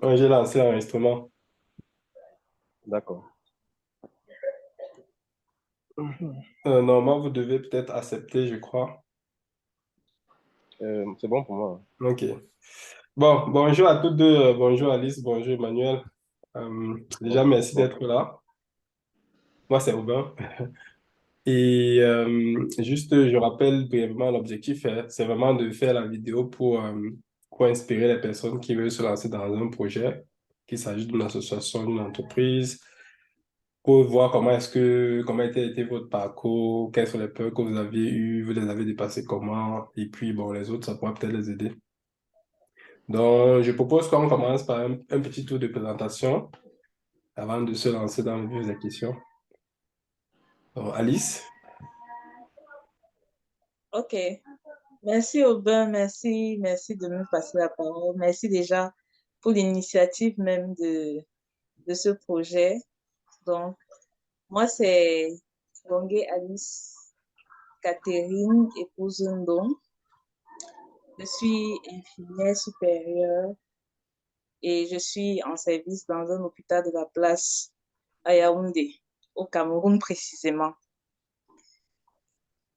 Ouais, j'ai lancé l'enregistrement. D'accord. Normalement, vous devez peut-être accepter, je crois. C'est bon pour moi. OK. Bon, bonjour à toutes deux. Bonjour Alice, bonjour Emmanuel. Déjà, Bonjour. merci d'être Bonjour. là. Moi, c'est Aubin. Et juste, je rappelle brièvement l'objectif, hein, c'est vraiment de faire la vidéo pour inspirer les personnes qui veulent se lancer dans un projet, qu'il s'agisse d'une association, d'une entreprise, pour voir comment était votre parcours, quelles sont les peurs que vous aviez eues, vous les avez dépassées comment, et puis bon, les autres, ça pourra peut-être les aider. Donc, je propose qu'on commence par un petit tour de présentation avant de se lancer dans le vif des questions. Donc, Alice, Ok, merci Aubin, merci de me passer la parole. Merci déjà pour l'initiative même de ce projet. Donc, moi, c'est Longue Alice Catherine, épouse Ndong. Je suis infirmière supérieure et je suis en service dans un hôpital de la place à Yaoundé, au Cameroun précisément.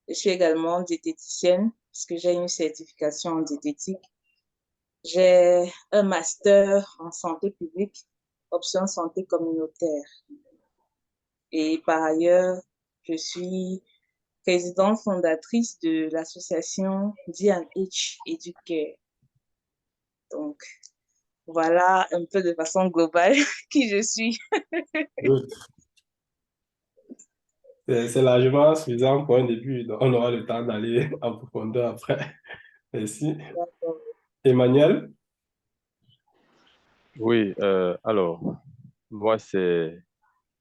Je suis également diététicienne parce que j'ai une certification en diététique. J'ai un master en santé publique, option santé communautaire. Et par ailleurs, je suis présidente fondatrice de l'association D&H Educare. Donc, voilà un peu de façon globale qui je suis. good. C'est largement suffisant pour un début. Donc, on aura le temps d'aller en profondeur après. Merci. Emmanuel, Oui, alors, moi, c'est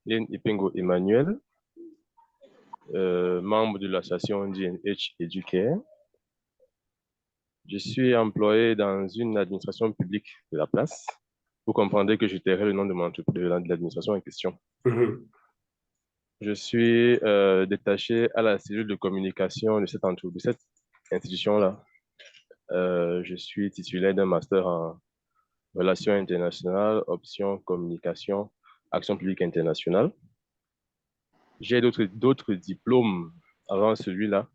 Lynn Ipingo Emmanuel, membre de l'association DNH Educare. Je suis employé dans une administration publique de la place. Vous comprendrez que je tairai le nom de mon entreprise, de l'administration en question. mhm. Je suis détaché à la cellule de communication de cette institution-là. Je suis titulaire d'un master en relations internationales, options communication, action publique internationale. J'ai d'autres diplômes avant celui-là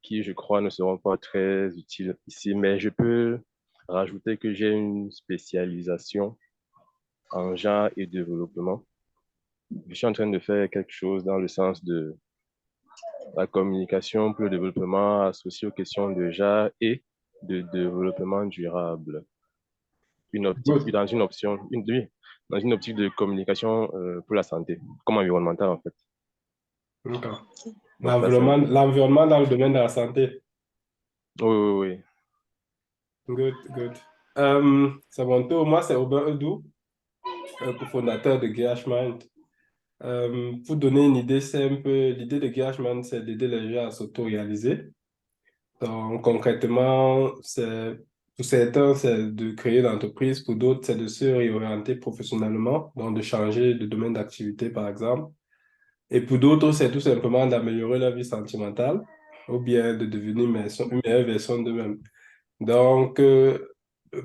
qui, je crois, ne seront pas très utiles ici, mais je peux rajouter que j'ai une spécialisation en genre et développement. Je suis en train de faire quelque chose dans le sens de la communication pour le développement associé aux questions de genre et de développement durable. Good. Dans une option, oui, dans une optique de communication pour la santé, comme environnementale en fait. D'accord. Donc là, c'est un peu. L'environnement dans le domaine de la santé. Oui, oui, oui. Good, good. C'est mon tour. Moi, c'est Aubin Eudou, cofondateur de GHMind. Pour donner une idée simple, l'idée de GHMind, c'est d'aider les gens à s'auto-réaliser. Donc, concrètement, pour certains, c'est de créer une entreprise. Pour d'autres, c'est de se réorienter professionnellement, donc de changer de domaine d'activité, par exemple. Et pour d'autres, c'est tout simplement d'améliorer leur vie sentimentale ou bien de devenir une meilleure version d'eux-mêmes. Donc,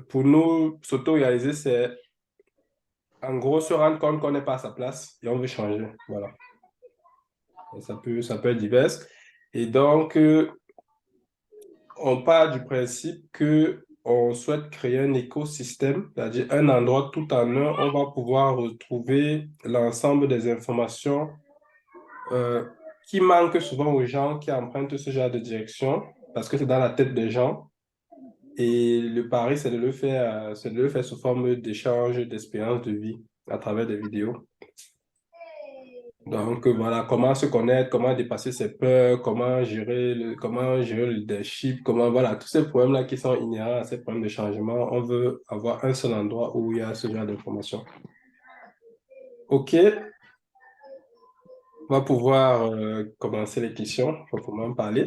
pour nous, s'auto-réaliser, c'est en gros se rendre compte qu'on n'est pas à sa place et on veut changer. Voilà. Et ça peut être divers. Et donc, on part du principe que on souhaite créer un écosystème, c'est-à-dire un endroit tout en un, on va pouvoir retrouver l'ensemble des informations euh, qui manquent souvent aux gens qui empruntent ce genre de direction, parce que c'est dans la tête des gens. Et le pari, c'est de le faire sous forme d'échange, d'expériences de vie à travers des vidéos. Donc voilà, comment se connaître, comment dépasser ses peurs, comment gérer le leadership, comment voilà, tous ces problèmes-là qui sont inhérents à ces problèmes de changement, on veut avoir un seul endroit où il y a ce genre d'informations. OK, on va pouvoir commencer les questions, on va pouvoir en parler.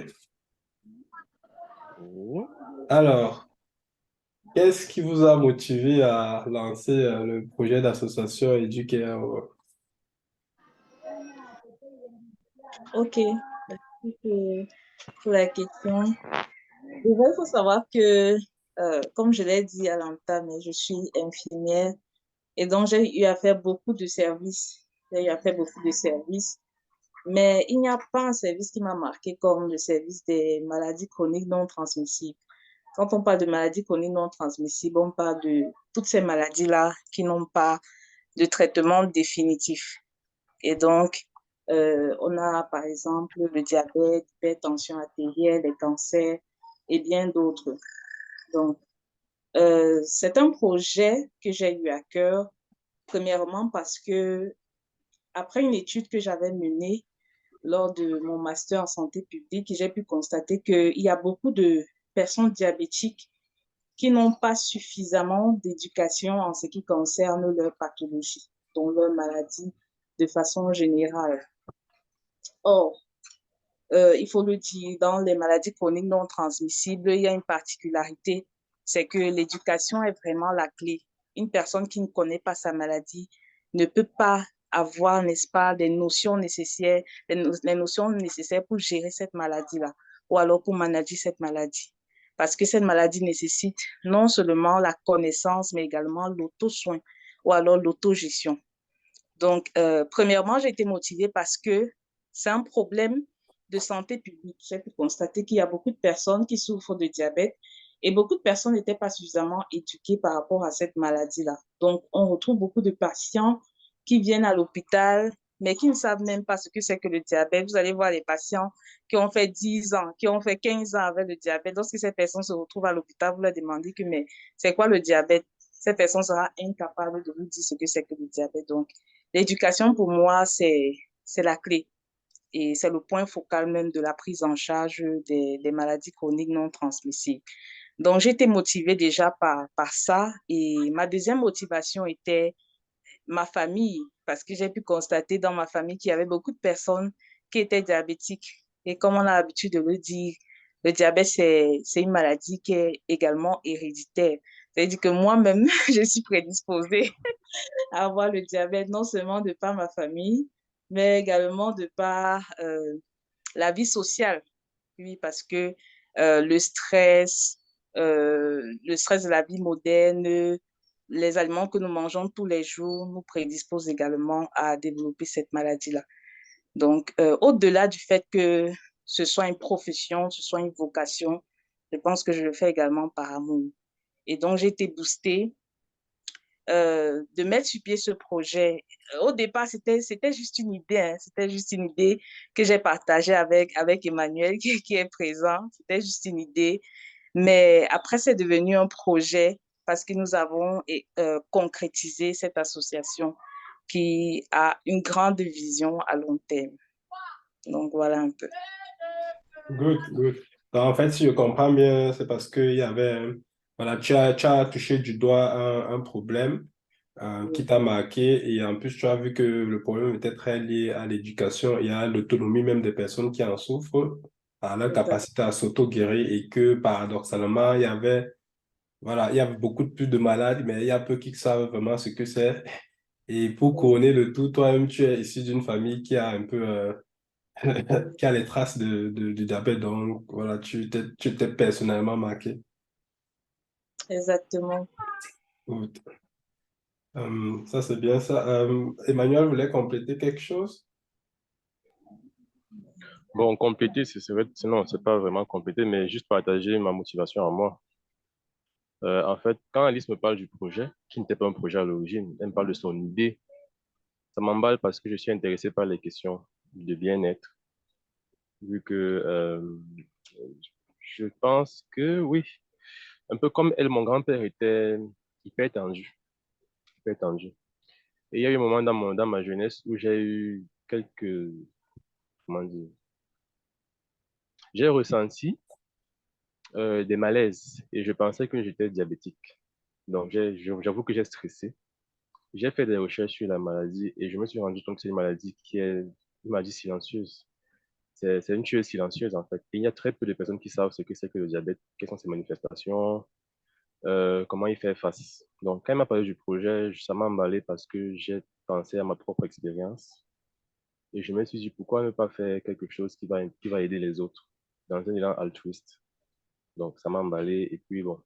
Oui. Alors, qu'est-ce qui vous a motivé à lancer le projet d'association Educare? Ok, merci pour la question. Déjà, il faut savoir que Comme je l'ai dit à l'entame, je suis infirmière et donc j'ai eu à faire beaucoup de services. J'ai eu à faire beaucoup de services, mais il n'y a pas un service qui m'a marqué comme le service des maladies chroniques non transmissibles. Quand on parle de maladies chroniques non transmissibles, on parle de toutes ces maladies-là qui n'ont pas de traitement définitif. Et donc, on a par exemple le diabète, l'hypertension artérielle, les cancers et bien d'autres. Donc, c'est un projet que j'ai eu à cœur, premièrement parce que après une étude que j'avais menée lors de mon master en santé publique, j'ai pu constater qu'il y a beaucoup de personnes diabétiques qui n'ont pas suffisamment d'éducation en ce qui concerne leur pathologie, dont leur maladie de façon générale. Or, il faut le dire, dans les maladies chroniques non transmissibles, il y a une particularité, c'est que l'éducation est vraiment la clé. Une personne qui ne connaît pas sa maladie ne peut pas avoir, n'est-ce pas, les notions nécessaires pour gérer cette maladie-là, ou alors pour manager cette maladie. Parce que cette maladie nécessite non seulement la connaissance, mais également l'auto-soin ou alors l'autogestion. Donc, premièrement, j'ai été motivée parce que c'est un problème de santé publique. J'ai pu constater qu'il y a beaucoup de personnes qui souffrent de diabète et beaucoup de personnes n'étaient pas suffisamment éduquées par rapport à cette maladie-là. Donc, on retrouve beaucoup de patients qui viennent à l'hôpital, mais qui ne savent même pas ce que c'est que le diabète. Vous allez voir les patients qui ont fait 10 ans, qui ont fait 15 ans avec le diabète. Lorsque ces personnes se retrouvent à l'hôpital, vous leur demandez que, mais c'est quoi le diabète? Cette personne sera incapable de vous dire ce que c'est que le diabète. Donc, l'éducation, pour moi, c'est la clé et c'est le point focal même de la prise en charge des maladies chroniques non transmissibles. Donc, j'étais motivée déjà par ça et ma deuxième motivation était ma famille parce que j'ai pu constater dans ma famille qu'il y avait beaucoup de personnes qui étaient diabétiques. Et comme on a l'habitude de le dire, le diabète, c'est une maladie qui est également héréditaire. C'est-à-dire que moi-même, je suis prédisposée à avoir le diabète, non seulement de par ma famille, mais également de par la vie sociale. Oui, parce que le stress de la vie moderne, les aliments que nous mangeons tous les jours nous prédisposent également à développer cette maladie-là. Donc, au-delà du fait que ce soit une profession, ce soit une vocation, je pense que je le fais également par amour. Et donc, j'ai été boostée de mettre sur pied ce projet. Au départ, c'était juste une idée, hein. C'était juste une idée que j'ai partagée avec Emmanuel qui est présent. C'était juste une idée. Mais après, c'est devenu un projet parce que nous avons concrétisé cette association qui a une grande vision à long terme. Donc, voilà un peu. Good, good. Donc, en fait, si je comprends bien, c'est parce qu'il y avait, voilà, tu as touché du doigt un problème qui t'a marqué et en plus, tu as vu que le problème était très lié à l'éducation et à l'autonomie même des personnes qui en souffrent, à leur capacité à s'auto-guérir et que paradoxalement, il y avait, voilà, il y avait beaucoup plus de malades, mais il y a peu qui savent vraiment ce que c'est. Et pour couronner le tout, toi-même, tu es issu d'une famille qui a un peu qui a les traces du diabète. Donc, voilà, tu t'es personnellement marqué. Exactement. Good. Ça, c'est bien ça. Emmanuel voulait compléter quelque chose? Bon, compléter, non, c'est pas vraiment compléter, mais juste partager ma motivation à moi. En fait, quand Alice me parle du projet, qui n'était pas un projet à l'origine, elle me parle de son idée, ça m'emballe parce que je suis intéressé par les questions de bien-être, vu que je pense que oui, un peu comme elle, mon grand-père était hyper tendu, hyper tendu. Et il y a eu un moment dans ma jeunesse où j'ai eu comment dire, j'ai ressenti des malaises et je pensais que j'étais diabétique. Donc, j'avoue que j'ai stressé. J'ai fait des recherches sur la maladie et je me suis rendu compte que c'est une maladie qui est une maladie silencieuse. C'est une tueuse silencieuse, en fait. Et il y a très peu de personnes qui savent ce que c'est que le diabète, quelles sont ses manifestations, comment y faire face. Donc, quand il m'a parlé du projet, ça m'a emballé parce que j'ai pensé à ma propre expérience et je me suis dit pourquoi ne pas faire quelque chose qui va aider les autres dans un élan altruiste. Donc, ça m'a emballé et puis bon.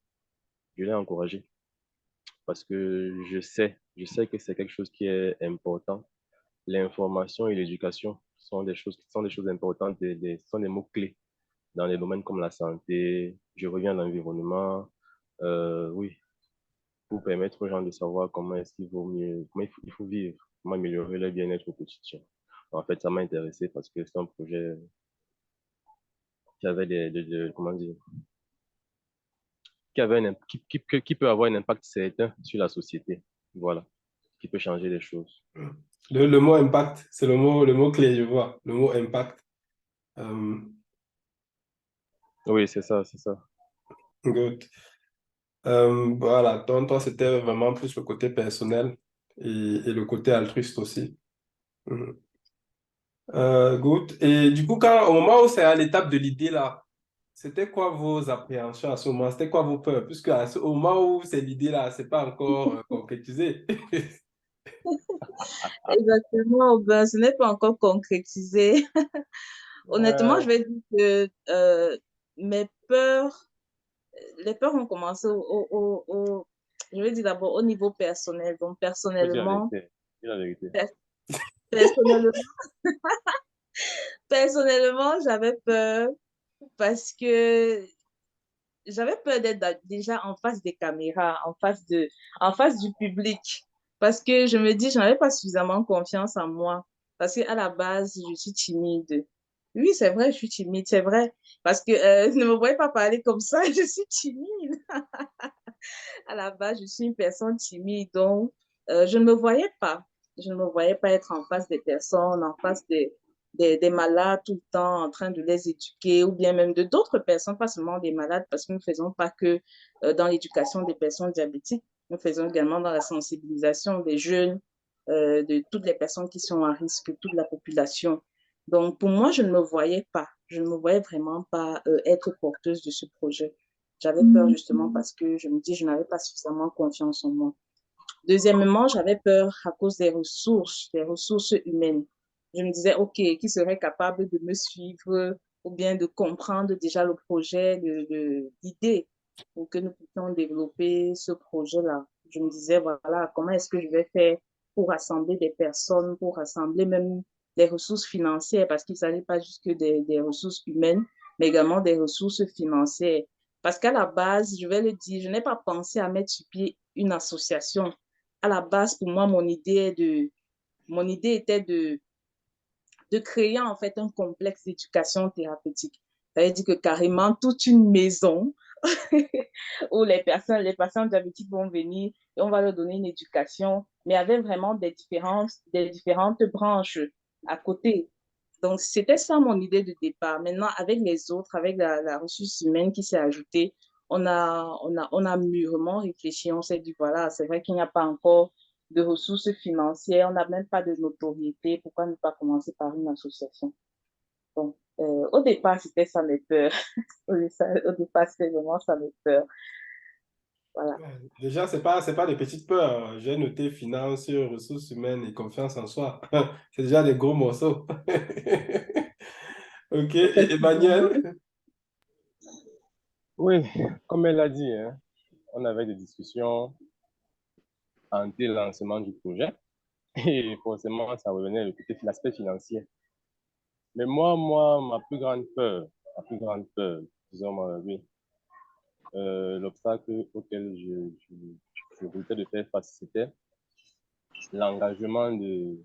je l'ai encouragé parce que je sais que c'est quelque chose qui est important. L'information et l'éducation sont des choses importantes, sont des mots-clés dans les domaines comme la santé, je reviens à l'environnement, oui, pour permettre aux gens de savoir comment est-ce qu'il vaut mieux, il faut vivre, comment améliorer leur bien-être au quotidien. En fait, ça m'a intéressé parce que c'est un projet qui avait comment dire, qui peut avoir un impact certain sur la société. Voilà, qui peut changer les choses. Le mot impact, c'est le mot clé, je vois. Le mot impact. Euh, Oui, c'est ça, c'est ça. good. Voilà, donc toi, c'était vraiment plus le côté personnel et le côté altruiste aussi. Mhm. Good. Et du coup, au moment où c'est à l'étape de l'idée là, c'était quoi vos appréhensions à ce moment? C'était quoi vos peurs? Puisque au moment où c'est l'idée là, c'est pas encore concrétisé. Exactement, ben, ce n'est pas encore concrétisé. Honnêtement, je Ouais. vais dire que mes peurs, les peurs ont commencé je vais dire d'abord au niveau personnel. Donc, Faut dire la vérité. Dire la vérité. per- personnellement, personnellement, j'avais peur parce que j'avais peur d'être déjà en face des caméras, en face du public. Parce que je me dis, je n'avais pas suffisamment confiance en moi. Parce qu'à la base, je suis timide. Oui, c'est vrai, je suis timide, c'est vrai. Parce que ne me voyez pas parler comme ça, je suis timide. À la base, je suis une personne timide, donc je ne me voyais pas. Je ne me voyais pas être en face des personnes, en face des malades tout le temps, en train de les éduquer, ou bien même de d'autres personnes, pas seulement des malades, parce que nous ne faisons pas que dans l'éducation des personnes diabétiques, nous faisons également dans la sensibilisation des jeunes, de toutes les personnes qui sont à risque, toute la population. Donc, pour moi, je ne me voyais pas, je ne me voyais vraiment pas être porteuse de ce projet. J'avais peur justement parce que je me dis, je n'avais pas suffisamment confiance en moi. Deuxièmement, j'avais peur à cause des ressources humaines. Je me disais, OK, qui serait capable de me suivre ou bien de comprendre déjà le projet, l'idée pour que nous puissions développer ce projet-là. Je me disais, voilà, comment est-ce que je vais faire pour rassembler des personnes, pour rassembler même des ressources financières, parce qu'il ne s'agit pas juste que des ressources humaines, mais également des ressources financières. Parce qu'à la base, je vais le dire, je n'ai pas pensé à mettre sur pied une association. À la base, pour moi, mon idée était de créer en fait un complexe d'éducation thérapeutique. Ça veut dire que carrément toute une maison où les patients diabétiques vont venir et on va leur donner une éducation, mais avec vraiment des différentes branches à côté. Donc, c'était ça mon idée de départ. Maintenant, avec les autres, avec la ressource humaine qui s'est ajoutée, on a mûrement réfléchi. On s'est dit, voilà, c'est vrai qu'il n'y a pas encore de ressources financières, on n'a même pas de notoriété. Pourquoi ne pas commencer par une association? Donc, au départ, c'était ça mes peurs. Au départ, c'était vraiment ça mes peurs. Voilà. Déjà, c'est pas des petites peurs. J'ai noté finance, ressources humaines et confiance en soi. C'est déjà des gros morceaux. Ok, et Effectivement. Emmanuel? Oui, comme elle a dit, hein, on avait des discussions en le lancement du projet et forcément, ça revenait le côté l'aspect financier. Mais ma plus grande peur, disons, oui, l'obstacle auquel je voulais de faire face, c'était l'engagement de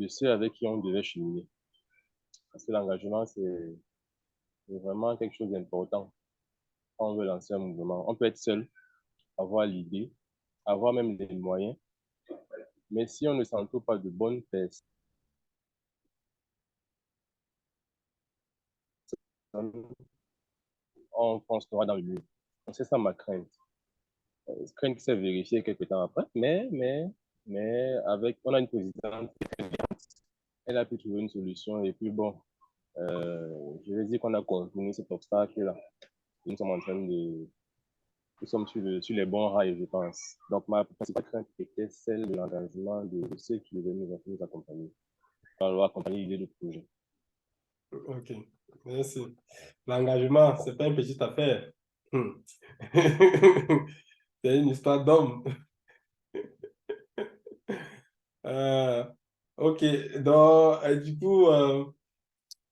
ceux avec qui on devait cheminer. Parce que l'engagement, c'est vraiment quelque chose d'important quand on veut lancer un mouvement. On peut être seul, avoir l'idée, avoir même les moyens, mais si on ne s'entoure pas de bonnes personnes, on foncera dans le mur. Donc, c'est ça ma crainte. Crainte qui s'est vérifiée quelques temps après, mais on a une présidente, elle a pu trouver une solution et puis bon, je vais dire qu'on a contourné cet obstacle-là. Nous sommes en train de, nous sommes sur les bons rails, je pense. Donc, ma principale crainte était celle de l'engagement de ceux qui devaient nous accompagner, alors accompagner l'idée du projet. Ok, merci. L'engagement, c'est pas une petite affaire. C'est une histoire d'homme. Euh, ok, donc du coup,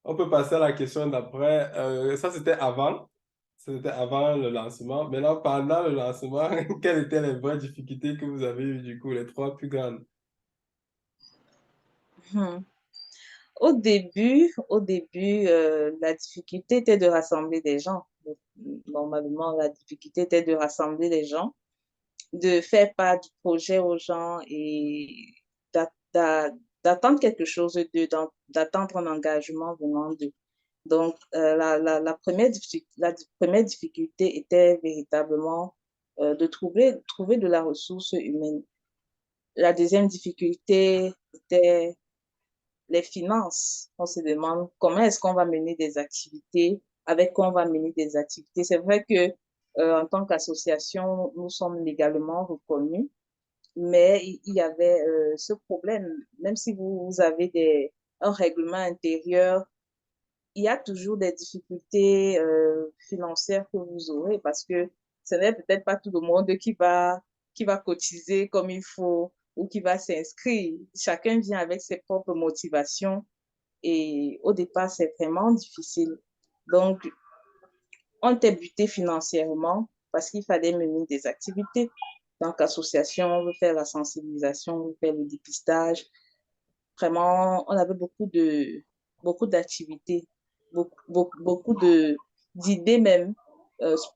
on peut passer à la question d'après. Ça, c'était avant. C'était avant le lancement. Maintenant, pendant le lancement, quelles étaient les vraies difficultés que vous avez eues, du coup, les trois plus grandes? Hmm. Au début, la difficulté était de rassembler des gens. Donc, normalement, la difficulté était de rassembler les gens, de faire part du projet aux gens et d'a- d'a- d'attendre quelque chose d'eux, d'attendre un engagement venant d'eux. Donc, la première difficulté était véritablement de trouver de la ressource humaine. La deuxième difficulté était les finances. On se demande comment est-ce qu'on va mener des activités, avec quoi on va mener des activités. C'est vrai que en tant qu'association, nous sommes légalement reconnus, mais il y avait ce problème. Même si vous avez un règlement intérieur, il y a toujours des difficultés financières que vous aurez parce que ce n'est peut-être pas tout le monde qui va cotiser comme il faut ou qui va s'inscrire. Chacun vient avec ses propres motivations et au départ, c'est vraiment difficile. Donc, on était buté financièrement parce qu'il fallait mener des activités. Donc, association, on veut faire la sensibilisation, on veut faire le dépistage. Vraiment, on avait beaucoup d'activités, beaucoup d'idées même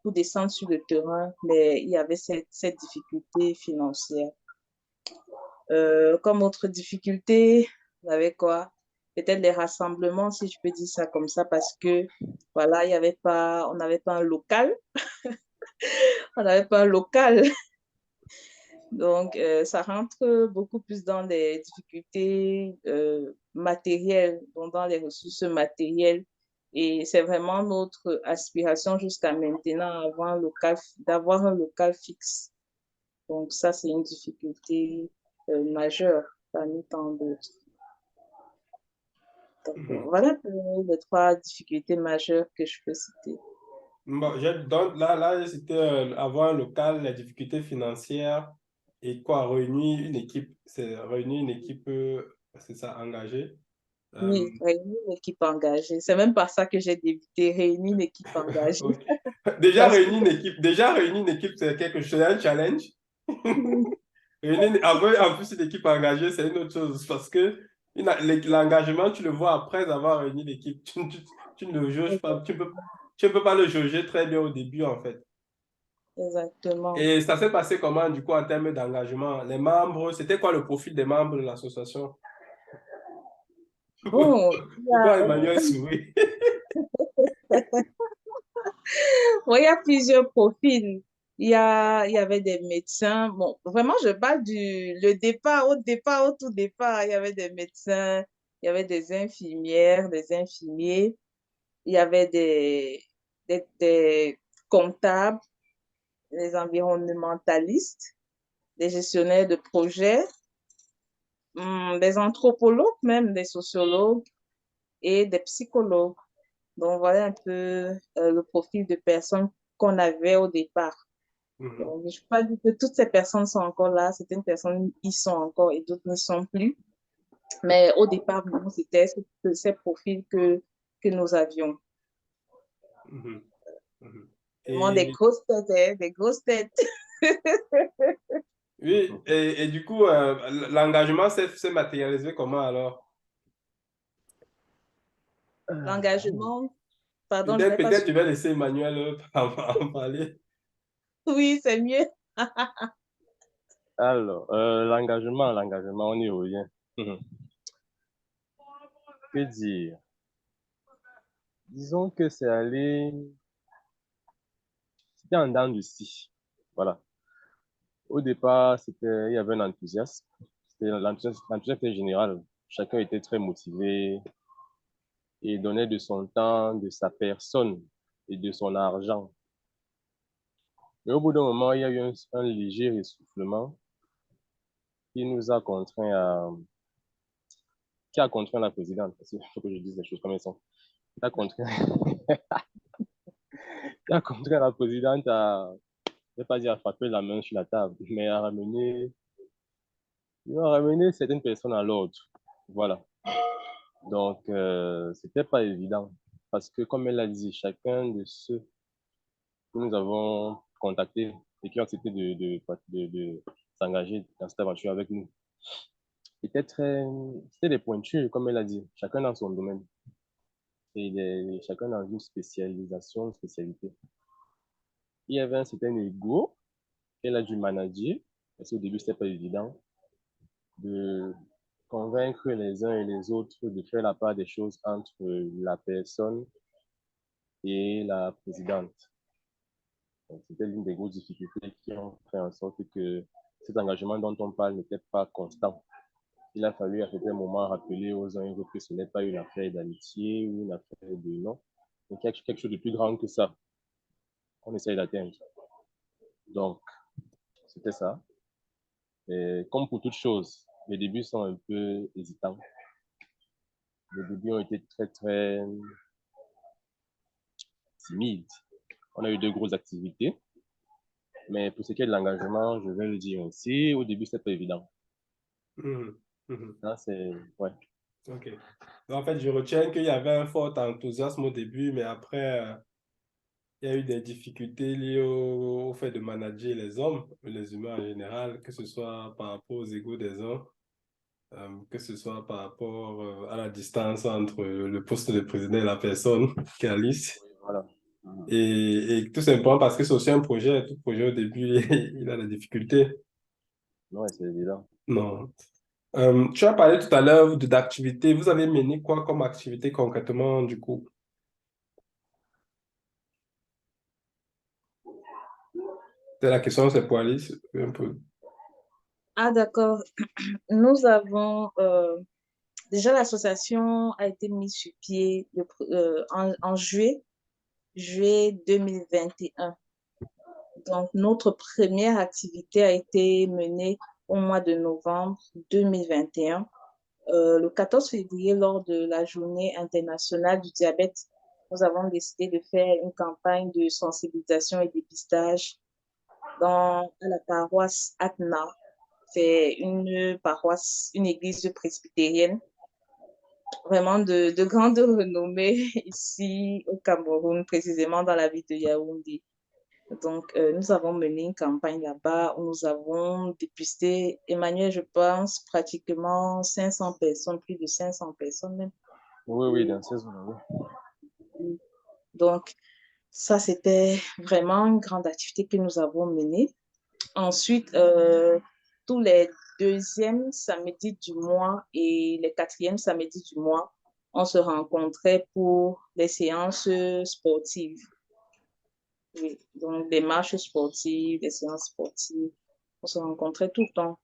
pour descendre sur le terrain, mais il y avait cette difficulté financière. Comme autre difficulté, on avait quoi? Peut-être les rassemblements, si je peux dire ça comme ça, parce que voilà, on n'avait pas un local. On n'avait pas un local. Donc, ça rentre beaucoup plus dans les difficultés matérielles, donc dans les ressources matérielles. Et c'est vraiment notre aspiration jusqu'à maintenant d'avoir un local fixe. Donc, ça, c'est une difficulté majeure parmi tant d'autres. Donc, Mhm. voilà pour les trois difficultés majeures que je peux citer. Bon, donc là c'était avoir un local, la difficulté financière et quoi, réunir une équipe. C'est réunir une équipe, c'est ça, engagée. Euh, Oui, réunir une équipe engagée. C'est même par ça que j'ai débuté, réunir une équipe engagée. ok. Parce que, Déjà réunir une équipe, c'est quelque chose, c'est un challenge. oui, Avoir en plus une équipe engagée, c'est une autre chose parce que l'engagement, tu le vois après avoir réuni l'équipe. Tu ne le juges pas, tu ne peux pas le juger très bien au début, en fait. exactement. Et ça s'est passé comment, du coup, en termes d'engagement? Les membres, c'était quoi le profil des membres de l'association? Bon, Pourquoi Emmanuel sourit? il y a plusieurs profils. Il y avait des médecins. Bon, vraiment, je parle au tout départ. Il y avait des médecins, il y avait des infirmières, des infirmiers, il y avait des comptables, des environnementalistes, des gestionnaires de projets, des anthropologues même, des sociologues et des psychologues. Donc, voilà un peu le profil de personnes qu'on avait au départ. Mhm, Donc, je ne peux pas dire que toutes ces personnes sont encore là. Certaines personnes y sont encore et d'autres n'y sont plus. Mais au départ, vraiment, c'était ces profils que nous avions. mhm, mhm. Vraiment des Et grosses têtes, hein, des grosses têtes. oui, et du coup, l'engagement s'est matérialisé comment alors? L'engagement, pardon, je n'ai pas Peut-être su. tu vas laisser Emmanuel en parler. Oui, c'est mieux. Alors, l'engagement, on y revient. Que dire? Disons que c'était en dents de scie. Voilà. Au départ, il y avait un enthousiasme. L'enthousiasme était général. Chacun était très motivé et donnait de son temps, de sa personne et de son argent. Mais au bout d'un moment, il y a eu un léger essoufflement qui nous a contraint qui a contraint la présidente, parce qu'il faut que je dise les choses comme elles sont, qui a contraint, qui a contraint la présidente à, je ne vais pas dire à frapper la main sur la table, mais à ramener certaines personnes à l'ordre. Voilà. Donc, c'était pas évident. Parce que, comme elle l'a dit, chacun de ceux que nous avons contactés et qui ont accepté de s'engager dans cette aventure avec nous, c'était des pointures, comme elle a dit, chacun dans son domaine et chacun dans une spécialisation, une spécialité. Il y avait un certain ego qu'elle a dû manager, parce qu'au début, c'était pas évident de convaincre les uns et les autres de faire la part des choses entre la personne et la présidente. Donc, c'était l'une des grosses difficultés qui ont fait en sorte que cet engagement dont on parle n'était pas constant. Il a fallu à certains moments rappeler aux uns et aux autres que ce n'est pas une affaire d'amitié ou une affaire de non, mais quelque chose de plus grand que ça qu'on essaye d'atteindre. Donc, c'était ça. Et comme pour toute chose, les débuts sont un peu hésitants. Les débuts ont été très, très timides. On a eu deux grosses activités, mais pour ce qui est de l'engagement, je vais le dire ainsi, au début, c'était pas évident. Mhm. Mhm. Là, c'est, ouais. Ok. En fait, je retiens qu'il y avait un fort enthousiasme au début, mais après, il y a eu des difficultés liées au fait de manager les hommes, les humains en général, que ce soit par rapport aux égos des uns, que ce soit par rapport à la distance entre le poste de président et la personne, qui est Alice. Voilà. Et tout simplement parce que c'est aussi un projet, tout projet au début, il a des difficultés. Ouais, c'est évident. Non. Tu as parlé tout à l'heure d'activités. Vous avez mené quoi comme activité concrètement, du coup? C'est la question, c'est pour Alice, un peu. Ah, d'accord. Nous avons déjà l'association a été mise sur pied en juillet 2021. Donc, notre première activité a été menée au mois de novembre 2021. Le 14 février, lors de la journée internationale du diabète, nous avons décidé de faire une campagne de sensibilisation et dépistage à la paroisse Atna. C'est une paroisse, une église presbytérienne, vraiment de grande renommée ici au Cameroun, précisément dans la ville de Yaoundé. Donc, nous avons mené une campagne là-bas où nous avons dépisté, Emmanuel, je pense, pratiquement 500 personnes, plus de 500 personnes même. Oui, oui, dans ces zones, Oui. Donc, ça, c'était vraiment une grande activité que nous avons menée. Ensuite, tous les deuxièmes samedis du mois et les quatrièmes samedis du mois, on se rencontrait pour les séances sportives. Oui, donc des marches sportives, des séances sportives. On se rencontrait tout le temps.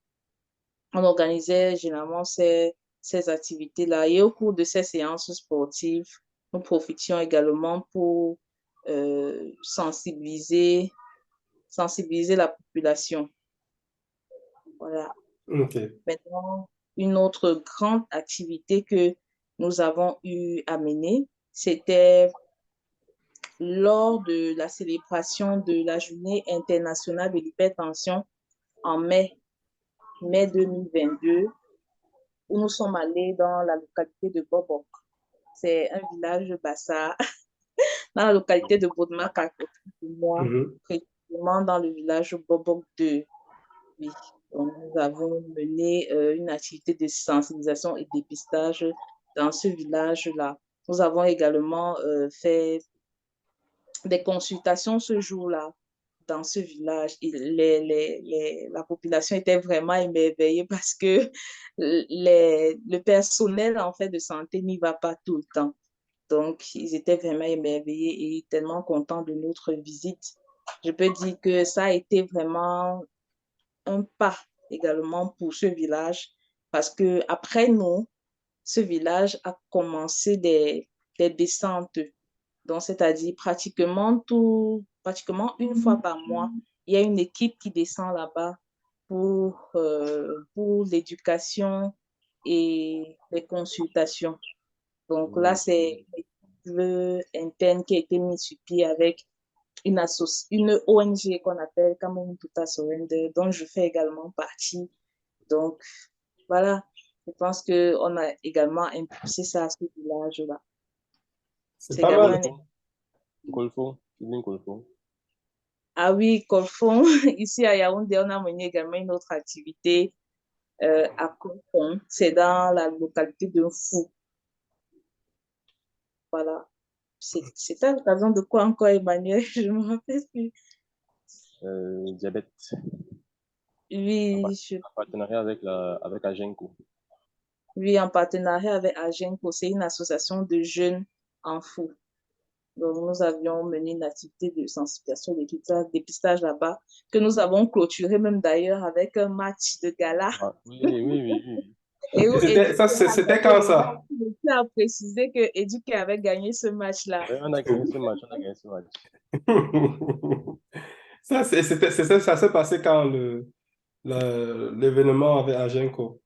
On organisait généralement ces activités-là. Et au cours de ces séances sportives, nous profitions également pour sensibiliser la population. Voilà. Ok. Maintenant, une autre grande activité que nous avons eu à mener, c'était lors de la célébration de la Journée internationale de l'hypertension en mai 2022, où nous sommes allés dans la localité de Bobok. C'est un village Bassa, dans la localité de Bodmak, à côté de moi, Mhm. précisément dans le village Bobok 2. Oui. Donc, nous avons mené une activité de sensibilisation et dépistage dans ce village-là. Nous avons également fait des consultations ce jour-là dans ce village. Et la population était vraiment émerveillée parce que le personnel en fait de santé n'y va pas tout le temps. Donc, ils étaient vraiment émerveillés et tellement contents de notre visite. Je peux dire que ça a été vraiment un pas également pour ce village parce que après nous, ce village a commencé des descentes. Donc, c'est-à-dire pratiquement une fois par mois, il y a une équipe qui descend là-bas pour l'éducation et les consultations. Donc là, oui. c'est une équipe interne qui a été mise sur pied avec une ONG qu'on appelle Cameroun Total Surrender, dont je fais également partie. Donc, voilà, je pense qu'on a également impulsé ça à ce village-là. C'est C'est pas également mal. un... Golfo, tu dis Golfo. Ah oui, Colfon, ici à Yaoundé, on a mené également une autre activité à Colfon. C'est dans la localité de Fou. Voilà. C'est à l'occasion de quoi encore, Emmanuel? Je ne me rappelle plus. Diabète, en Oui, partenariat avec Agenco. oui, en partenariat avec Agenco, c'est une association de jeunes en fou. Donc, nous avions mené une activité de sensibilisation, de dépistage là-bas, que nous avons clôturé même d'ailleurs avec un match de gala. Ah, oui, oui, oui, oui. Et où C'était quand ça? Je tiens à préciser que Eduke avait gagné ce match-là. Oui, on a gagné ce match, on a gagné ce match. Ça s'est passé quand l'événement avec Agenco.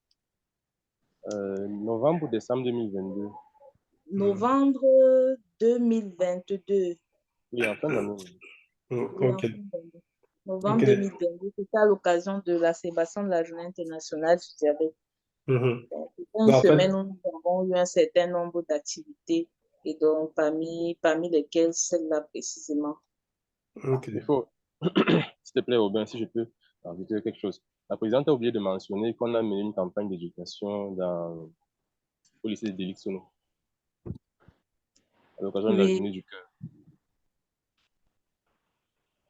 Novembre ou décembre 2022. Novembre 2022. Oui, en fin d'année. Oui, en Ok. fin d'année. Novembre Ok. 2022, c'était à l'occasion de la célébration de la Journée internationale du diabète. Mhm. C'était une Ben, en fait, semaine où nous avons eu un certain nombre d'activités et donc parmi lesquelles celle-là précisément. ok. Il faut, s'il te plaît, Aubin, si je peux ajouter quelque chose. La présidente a oublié de mentionner qu'on a mené une campagne d'éducation au lycée de Délixono, à l'occasion de la Oui, journée du cœur.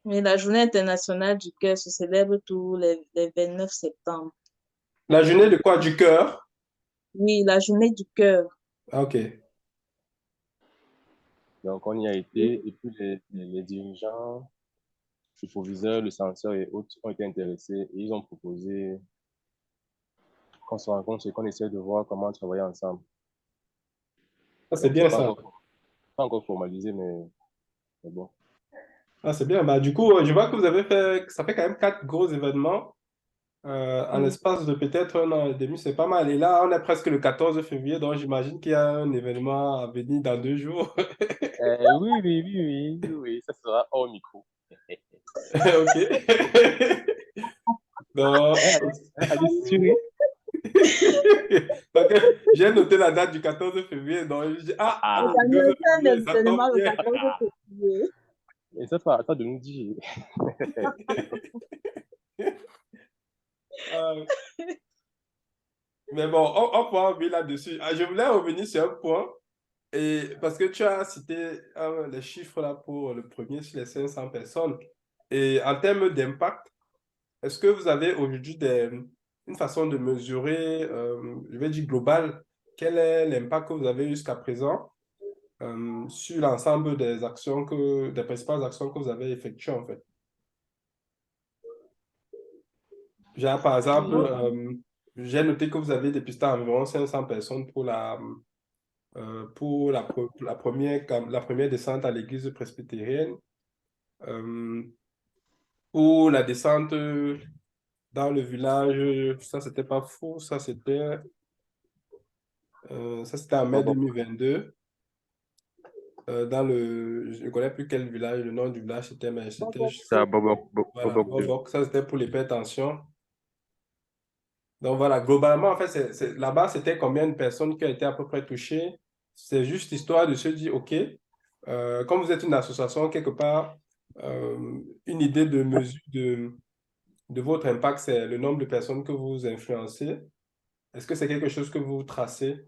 mais la Journée internationale du cœur se célèbre tous les 29 septembre. La journée de quoi? Du cœur? Oui, la Journée du cœur. Ah, ok. Donc, on y a été, et puis les dirigeants, le proviseur, le censeur et autres ont été intéressés, et ils ont proposé qu'on se rencontre et qu'on essaie de voir comment travailler ensemble. Ah, c'est Donc, c'est bien ça. pas encore formalisé, mais bon. Ah, c'est bien. Bah, du coup, je vois que vous avez fait, ça fait quand même 4 gros événements en Oui. l'espace de peut-être 1 an et demi. C'est pas mal. Et là, on est presque le 14 février, donc j'imagine qu'il y a un événement à venir dans 2 jours. Oui, oui, oui, oui, oui, oui, ça sera hors micro. Ok. Donc, Alice, tu ris? donc, j'ai noté la date du 14 février. Donc, je dis, ah, Les Ah, le 12 anniversaires février, des ça tombe événements le bien. 14 février. et ça pas à toi de nous dire. Euh, mais bon, on pourra revenir là-dessus. Ah, je voulais revenir sur un point. Et parce que tu as cité les chiffres là pour le premier sur les 500 personnes. Et en termes d'impact, est-ce que vous avez aujourd'hui une façon de mesurer, je vais dire global, quel est l'impact que vous avez eu jusqu'à présent sur l'ensemble des principales actions que vous avez effectuées en fait? Genre, par exemple, j'ai noté que vous avez dépisté environ 500 personnes pour la première descente à l'église presbytérienne. Pour la descente dans le village, ça, c'était pas fou, ça c'était en mai Bon, 2022. Je ne connais plus quel village, le nom du village c'était, mais c'était, c'est à voilà, Bobok 2. Bobok, ça c'était pour l'hypertension. Donc voilà, globalement, en fait, là-bas, c'était combien de personnes qui ont été à peu près touchées? C'est juste histoire de se dire, OK, comme vous êtes une association, quelque part, une idée de mesure de votre impact, c'est le nombre de personnes que vous influencez. Est-ce que c'est quelque chose que vous tracez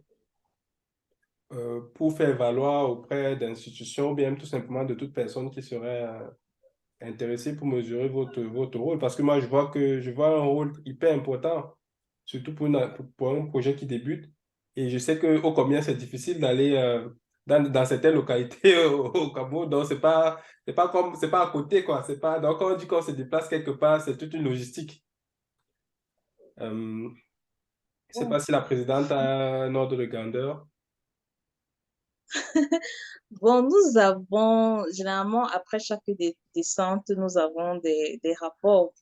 pour faire valoir auprès d'institutions ou bien tout simplement de toute personne qui serait intéressée pour mesurer votre rôle? Parce que moi, je vois un rôle hyper important, surtout pour un projet qui débute. Et je sais qu'au combien c'est difficile d'aller dans certaines localités au Cameroun. Donc, c'est pas à côté, quoi. Donc, quand on dit qu'on se déplace quelque part, c'est toute une logistique. Je ne sais pas si la présidente a un ordre de grandeur. Bon, nous avons, généralement, après chaque descente, nous avons des rapports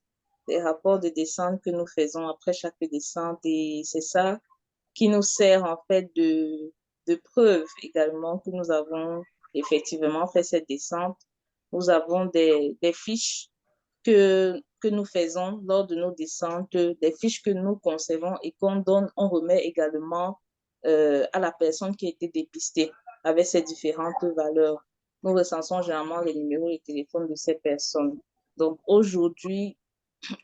de descente que nous faisons après chaque descente et c'est ça qui nous sert en fait de preuve également que nous avons effectivement fait cette descente. Nous avons des fiches que nous faisons lors de nos descentes, des fiches que nous conservons et qu'on donne, on remet également à la personne qui a été dépistée avec ces différentes valeurs. Nous recensons généralement les numéros de téléphone de ces personnes. Donc aujourd'hui,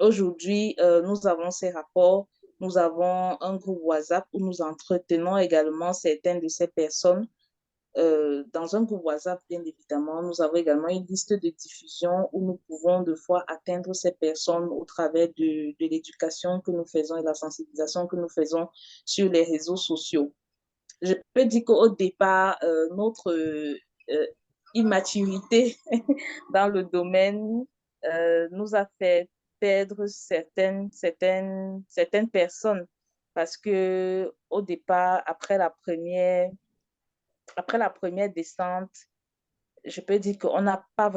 nous avons ces rapports, nous avons un groupe WhatsApp où nous entretenons également certaines de ces personnes. Dans un groupe WhatsApp, bien évidemment, nous avons également une liste de diffusion où nous pouvons de fois atteindre ces personnes au travers de l'éducation que nous faisons et la sensibilisation que nous faisons sur les réseaux sociaux. Je peux dire qu'au départ, notre immaturité dans le domaine nous a fait perdre certaines personnes parce que au départ, après la première descente, je peux dire on n'a pas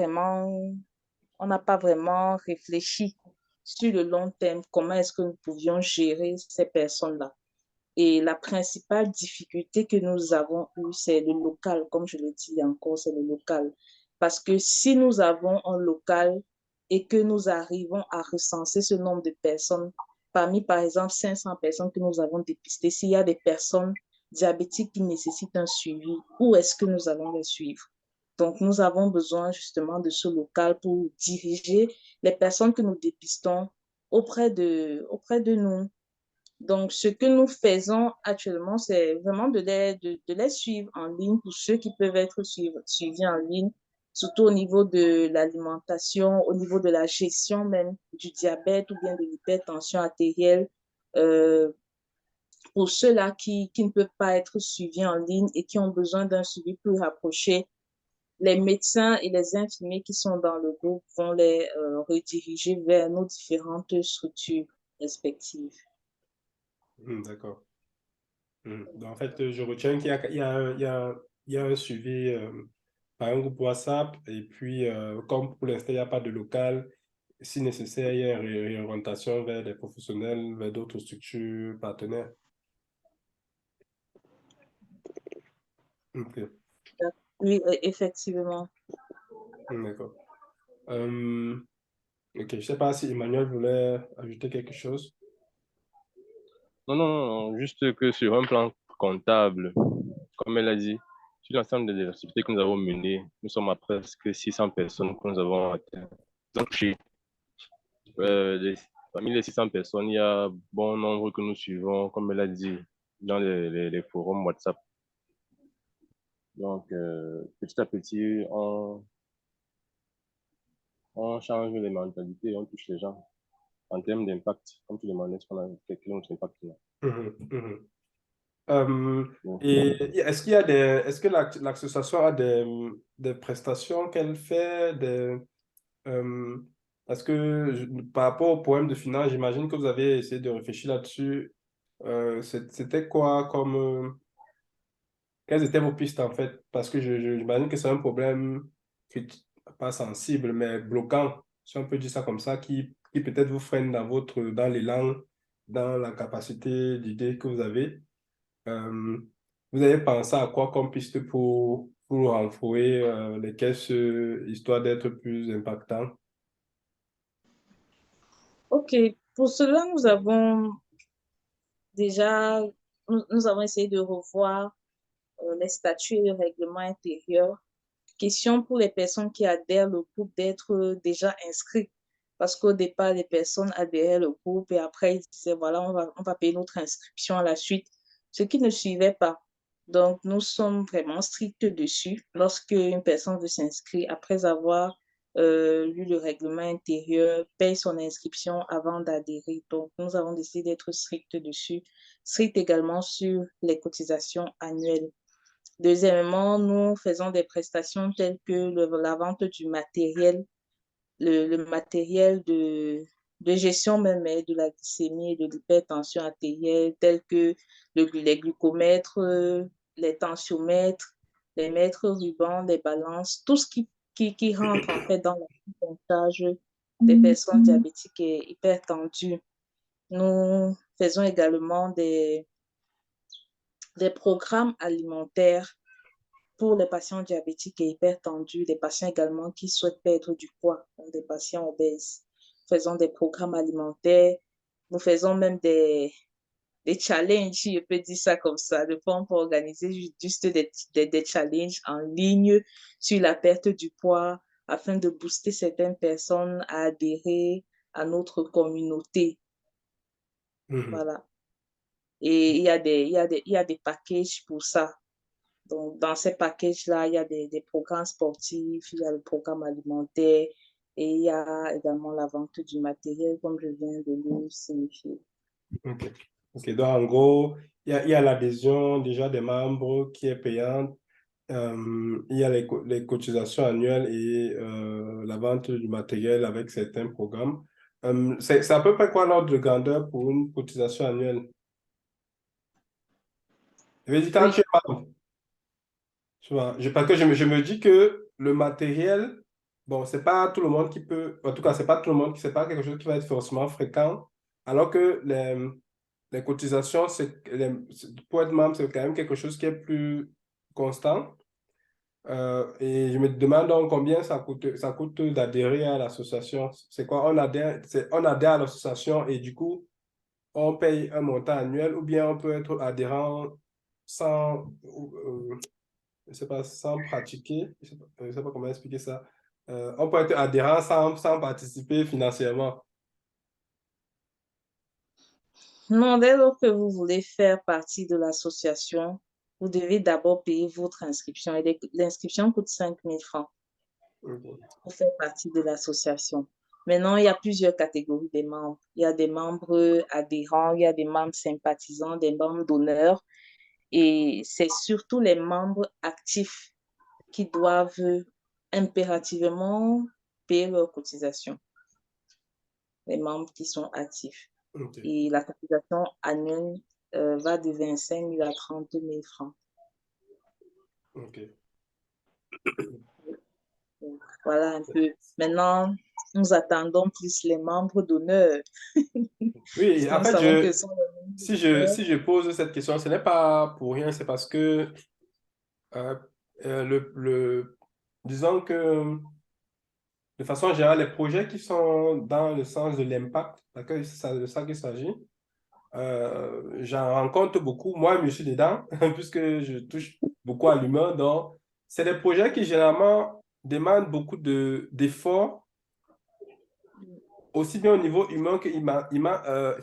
vraiment réfléchi sur le long terme comment est-ce que nous pouvions gérer ces personnes-là. Et la principale difficulté que nous avons eue, c'est le local, comme je le dis encore, c'est le local. Parce que si nous avons un local et que nous arrivons à recenser ce nombre de personnes, parmi par exemple 500 personnes que nous avons dépistées, s'il y a des personnes diabétiques qui nécessitent un suivi, où est-ce que nous allons les suivre? Donc, nous avons besoin justement de ce local pour diriger les personnes que nous dépistons auprès de nous. Donc, ce que nous faisons actuellement, c'est vraiment de les suivre en ligne pour ceux qui peuvent être suivis en ligne, surtout au niveau de l'alimentation, au niveau de la gestion même du diabète ou bien de l'hypertension artérielle. Euh, pour ceux-là qui ne peuvent pas être suivis en ligne et qui ont besoin d'un suivi plus rapproché, les médecins et les infirmiers qui sont dans le groupe vont les rediriger vers nos différentes structures respectives. D'accord. Donc, en fait, je retiens qu'il y a, il y a, un- il y a un suivi par un groupe WhatsApp et puis, comme pour l'instant, il n'y a pas de local, si nécessaire, il y a une réorientation vers des professionnels, vers d'autres structures partenaires. Ok. Oui, effectivement. D'accord. Euh, ok, je ne sais pas si Emmanuel voulait ajouter quelque chose. Non, non, non, juste que sur un plan comptable, comme elle a dit, sur l'ensemble des activités que nous avons menées, nous sommes à presque 600 personnes que nous avons atteintes. Donc, parmi les 600 personnes, il y a bon nombre que nous suivons, comme elle a dit, dans les forums WhatsApp. Donc, petit à petit, on change les mentalités et on touche les gens en termes d'impact, comme tu demandais, ce qu'on a, quel est notre impact là. Mhm, mhm. Euh, Donc, et est-ce qu'il y a est-ce que l'association a des prestations qu'elle fait, euh, parce que par rapport au problème de finance, j'imagine que vous avez essayé de réfléchir là-dessus. C'était quoi comme, quelles étaient vos pistes en fait? Parce que j'imagine que c'est un problème pas sensible, mais bloquant, si on peut dire ça comme ça, qui peut-être vous freine dans l'élan, dans la capacité d'idée que vous avez. Euh, Vous avez pensé à quoi comme piste pour renflouer les caisses, histoire d'être plus impactant? OK. Pour cela, déjà, nous avons essayé de revoir les statuts et le règlement intérieur. Question pour les personnes qui adhèrent au groupe d'être déjà inscrits. Parce qu'au départ, les personnes adhéraient au groupe et après, ils disaient, voilà, on va payer notre inscription à la suite, ce qui ne suivait pas. Donc, nous sommes vraiment stricts dessus. Lorsque une personne veut s'inscrire, après avoir lu le règlement intérieur, paye son inscription avant d'adhérer. Donc, nous avons décidé d'être stricts dessus. Stricts également sur les cotisations annuelles. Deuxièmement, nous faisons des prestations telles que la vente du matériel, le matériel de gestion même de la glycémie et de l'hypertension artérielle, tels que les glucomètres, les tensiomètres, les mètres rubans, les balances, tout ce qui rentre en fait dans le comptage des personnes diabétiques et hypertendues. Nous faisons également des programmes alimentaires pour les patients diabétiques et hypertendus, les patients également qui souhaitent perdre du poids, donc des patients obèses. Nous faisons des programmes alimentaires, nous faisons même des challenges, si je peux dire ça comme ça. De fois, on peut organiser juste des challenges en ligne sur la perte du poids afin de booster certaines personnes à adhérer à notre communauté. Voilà. Et il y a des packages pour ça. Donc, dans ces packages-là, il y a des programmes sportifs, il y a le programme alimentaire et il y a également la vente du matériel, comme je viens de le signifier. Ok. Ok, donc en gros, il y a l'adhésion déjà des membres qui est payante. Il y a les cotisations annuelles et la vente du matériel avec certains programmes. C'est à peu près quoi l'ordre de grandeur pour une cotisation annuelle? Je veux dire, quand Oui, tu es membre, tu vois, parce que je me dis que le matériel, bon, c'est pas tout le monde qui peut, en tout cas, c'est pas tout le monde qui, c'est pas quelque chose qui va être forcément fréquent, alors que les cotisations, pour être membre, c'est quand même quelque chose qui est plus constant. Et je me demande donc combien ça coûte d'adhérer à l'association. C'est quoi? On adhère à l'association et du coup, on paye un montant annuel ou bien on peut être adhérent sans, je sais pas, sans pratiquer. Je sais pas comment expliquer ça. On peut être adhérent sans participer financièrement. non, dès lors que vous voulez faire partie de l'association, vous devez d'abord payer votre inscription et l'inscription coûte 5 000 francs Ok. pour faire partie de l'association. Maintenant, il y a plusieurs catégories de membres. Il y a des membres adhérents, il y a des membres sympathisants, des membres d'honneur. Et c'est surtout les membres actifs qui doivent impérativement payer leurs cotisations, les membres qui sont actifs. Ok. Et la cotisation annuelle va de 25 000 à 30 000 francs. Ok. Donc, voilà un peu. Maintenant, nous attendons plus les membres d'honneur. Oui, Parce que en nous fait, savons que ce sont les membres d'honneur. si je pose cette question, ce n'est pas pour rien, c'est parce que Euh, disons que de façon générale, les projets qui sont dans le sens de l'impact, parce que c'est de ça qu'il s'agit, j'en rencontre beaucoup. Moi, je suis dedans, puisque je touche beaucoup à l'humain. Donc, c'est des projets qui généralement demandent beaucoup d'efforts, aussi bien au niveau humain que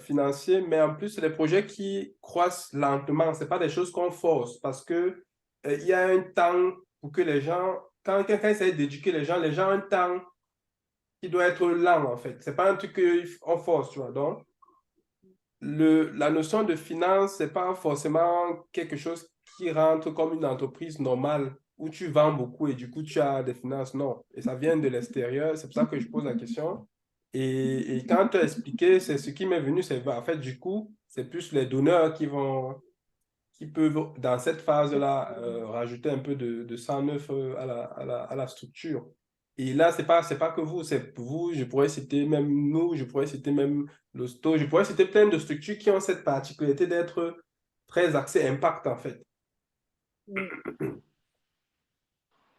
financier, mais en plus, c'est des projets qui croissent lentement. Ce pas des choses qu'on force parce que il y a un temps pour que les gens, quand quelqu'un essaie d'éduquer les gens ont un temps qui doit être lent en fait. C'est pas un truc qu'on force, tu vois. Donc, la notion de finance, c'est pas forcément quelque chose qui rentre comme une entreprise normale où tu vends beaucoup et du coup tu as des finances. Non. Et ça vient de l'extérieur. C'est pour ça que je pose la question. Et quand tu as expliqué, c'est ce qui m'est venu, c'est en fait, du coup, c'est plus les donneurs qui peuvent, dans cette phase-là, rajouter un peu de sang neuf à la structure. Et là, c'est pas que vous, c'est vous, je pourrais citer même nous, je pourrais citer même l'hosto, je pourrais citer plein de structures qui ont cette particularité d'être très axées impact, en fait. Oui.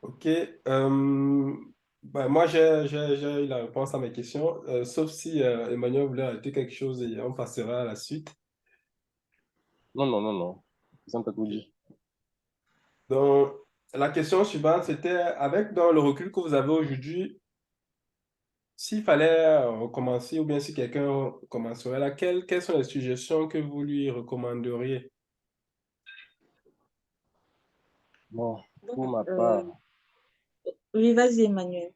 OK. Ben, moi, j'ai eu la réponse à mes questions, sauf si Emmanuel voulait ajouter quelque chose et on passera à la suite. Non, non, non, non. Ça me tout dit. Donc, la question suivante, c'était, avec dans le recul que vous avez aujourd'hui, s'il fallait recommencer ou bien si quelqu'un commencerait là, quelles sont les suggestions que vous lui recommanderiez? Bon, pour Donc, ma part, oui, vas-y, Emmanuel.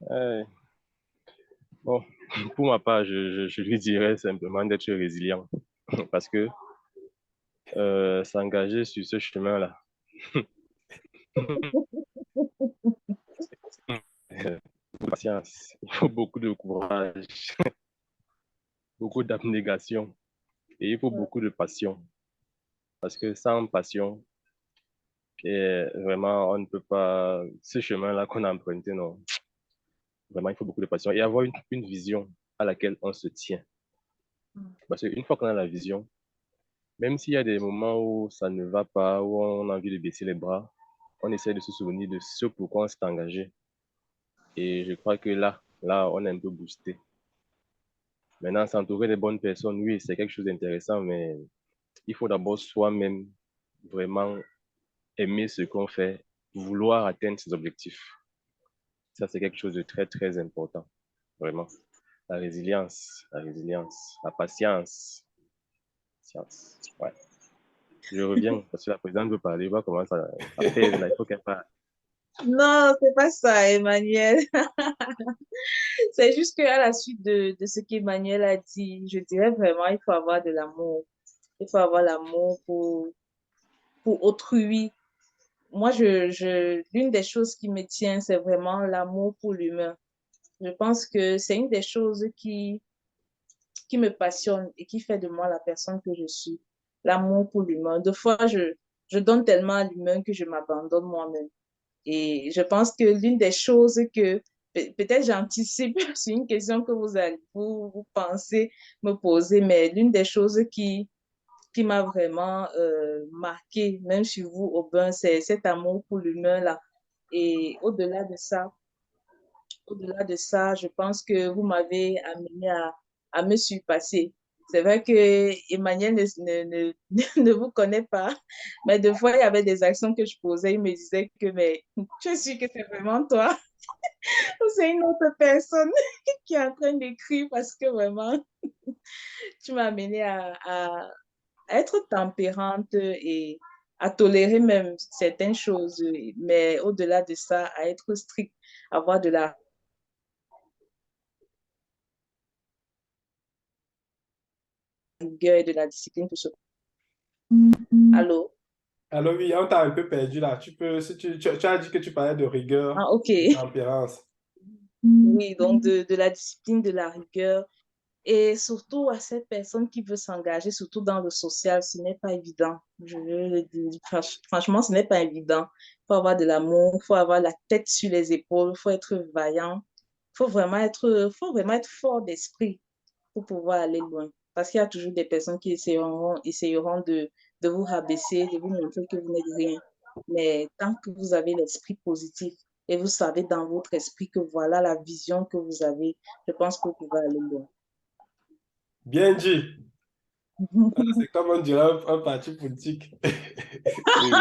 euh, bon, pour ma part, je lui dirais simplement d'être résilient parce que s'engager sur ce chemin-là, patience, il faut beaucoup de courage, beaucoup d'abnégation et il faut beaucoup de passion parce que sans passion, vraiment, on ne peut pas, ce chemin-là qu'on a emprunté, non, vraiment, il faut beaucoup de passion et avoir une vision à laquelle on se tient. Parce qu'une fois qu'on a la vision, même s'il y a des moments où ça ne va pas, où on a envie de baisser les bras, on essaie de se souvenir de ce pourquoi on s'est engagé. Et je crois que là, on est un peu boosté. Maintenant, s'entourer des bonnes personnes, oui, c'est quelque chose d'intéressant, mais il faut d'abord soi-même vraiment aimer ce qu'on fait, vouloir atteindre ses objectifs. Ça, c'est quelque chose de très, très important, vraiment. La patience. Ouais. Je reviens parce que la présidente veut parler, voir comment ça pèse là, il faut qu'elle parle. Non, c'est pas ça, Emmanuel. C'est juste qu'à la suite de ce qu'Emmanuel a dit, je dirais vraiment, il faut avoir de l'amour. Il faut avoir l'amour pour autrui. Moi, l'une des choses qui me tient, c'est vraiment l'amour pour l'humain. Je pense que c'est une des choses qui me passionne et qui fait de moi la personne que je suis. L'amour pour l'humain. Des fois, je donne tellement à l'humain que je m'abandonne moi-même. Et je pense que l'une des choses que, peut-être j'anticipe sur une question que vous pensez me poser, mais l'une des choses qui m'a vraiment marqué, même chez vous, Aubin, c'est cet amour pour l'humain-là. Et au-delà de ça, je pense que vous m'avez amené à me surpasser. C'est vrai que Emmanuel ne vous connaît pas, mais des fois, il y avait des actions que je posais, il me disait que, mais je suis que c'est vraiment toi ou c'est une autre personne qui est en train d'écrire parce que vraiment, tu m'as amené à être tempérante et à tolérer même certaines choses, mais au-delà de ça, à être strict, avoir de la rigueur et de la discipline pour se... Allô? Alors oui, on t'a un peu perdu là. Tu peux, si tu as dit que tu parlais de rigueur Ah, ok. et de tempérance. Oui, donc de la discipline, de la rigueur. Et surtout à cette personne qui veut s'engager, surtout dans le social, ce n'est pas évident. Je veux le dire, franchement, ce n'est pas évident. Il faut avoir de l'amour, il faut avoir la tête sur les épaules, il faut être vaillant. Faut vraiment être fort d'esprit pour pouvoir aller loin. Parce qu'il y a toujours des personnes qui essayeront de vous rabaisser, de vous montrer que vous n'êtes rien. Mais tant que vous avez l'esprit positif et vous savez dans votre esprit que voilà la vision que vous avez, je pense que vous pouvez aller loin. Bien dit. Ah, c'est comme on dirait un parti politique. Oui,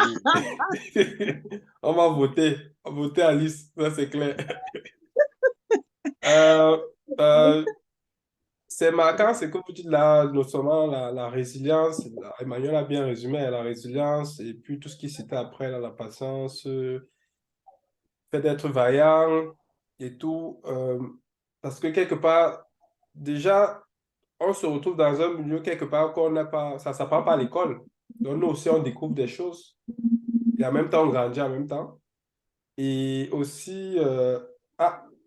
oui. On va voter à liste, ça c'est clair. Euh, euh, c'est marquant, c'est que vous dites là, notamment la résilience, Emmanuel a bien résumé, la résilience et puis tout ce qui s'était après, là, la patience, fait d'être vaillant et tout. Parce que quelque part, déjà, on se retrouve dans un milieu quelque part qu'on n'a pas, ça ne s'apprend pas à l'école. Donc nous aussi, on découvre des choses et en même temps, on grandit en même temps. Et aussi,